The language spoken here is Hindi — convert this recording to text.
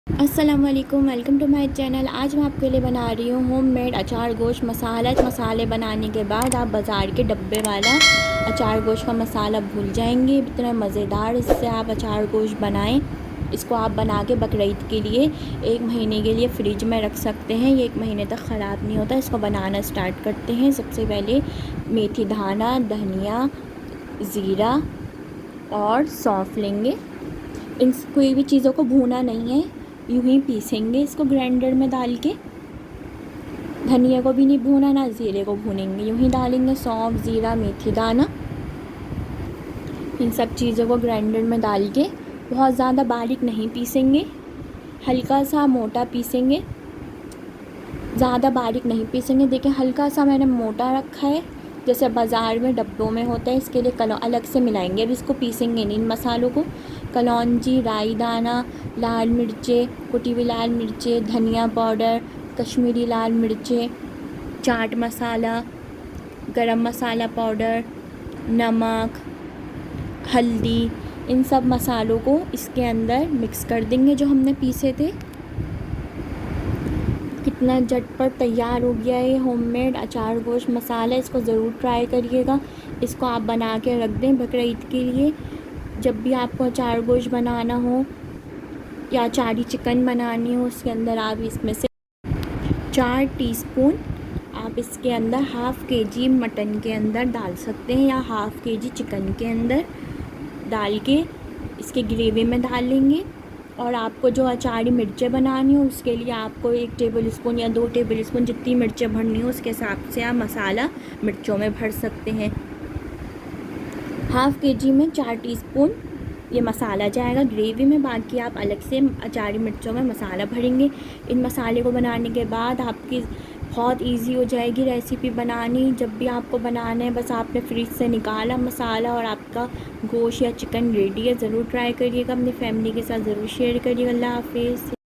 अस्सलाम वालेकुम, वेलकम टू माय चैनल। आज मैं आपके लिए बना रही हूँ होममेड अचार गोश्त मसाला। इस मसाले बनाने के बाद आप बाज़ार के डब्बे वाला अचार गोश्त का मसाला भूल जाएंगे। इतना मज़ेदार इससे आप अचार गोश्त बनाएं। इसको आप बना के बकरीद के लिए 1 महीने के लिए फ़्रिज में रख सकते हैं। ये 1 महीने तक ख़राब नहीं होता। इसको बनाना स्टार्ट करते हैं। सबसे पहले मेथी दाना, धनिया, ज़ीरा और सौंफ लेंगे। इन कोई भी चीज़ों को भूना नहीं है, यूँ ही पीसेंगे इसको ग्राइंडर में डाल के। धनिया को भी नहीं भूना, ना ज़ीरे को भूनेंगे, यूँ ही डालेंगे सौंफ, ज़ीरा, मेथी दाना। इन सब चीज़ों को ग्राइंडर में डाल के बहुत ज़्यादा बारीक नहीं पीसेंगे, हल्का सा मोटा पीसेंगे, ज़्यादा बारीक नहीं पीसेंगे। देखिए हल्का सा मैंने मोटा रखा है, जैसे बाज़ार में डब्बों में होता है। इसके लिए अलग से मिलाएंगे। अब इसको पीसेंगे नहीं इन मसालों को। कलौंजी, राई दाना, लाल मिर्चें, कुटी हुई लाल मिर्चें, धनिया पाउडर, कश्मीरी लाल मिर्चें, चाट मसाला, गरम मसाला पाउडर, नमक, हल्दी, इन सब मसालों को इसके अंदर मिक्स कर देंगे जो हमने पीसे थे। कितना झटपट तैयार हो गया है होममेड अचार गोश्त मसाला। इसको ज़रूर ट्राई करिएगा। इसको आप बना के रख दें बकरीद के लिए। जब भी आपको अचार गोश्त बनाना हो या अचारी चिकन बनानी हो, उसके अंदर आप इसमें से 4 टीस्पून आप इसके अंदर हाफ़ केजी मटन के अंदर डाल सकते हैं, या हाफ़ केजी चिकन के अंदर डाल के इसके ग्रेवी में डाल लेंगे। और आपको जो अचारी मिर्चें बनानी हो, उसके लिए आपको 1 टेबल स्पून या 2 टेबल स्पून, जितनी मिर्चें भरनी हो उसके हिसाब से आप मसाला मिर्चों में भर सकते हैं। हाफ़ केजी में 4 टीस्पून ये मसाला जाएगा ग्रेवी में। बाकी आप अलग से अचारी मिर्चों में मसाला भरेंगे। इन मसाले को बनाने के बाद आपकी बहुत इजी हो जाएगी रेसिपी बनानी। जब भी आपको बनाना है, बस आपने फ्रिज से निकाला मसाला और आपका गोश्त या चिकन रेडी है। ज़रूर ट्राई करिएगा, अपनी फैमिली के साथ ज़रूर शेयर करिएगा। अल्लाह हाफ़िज़।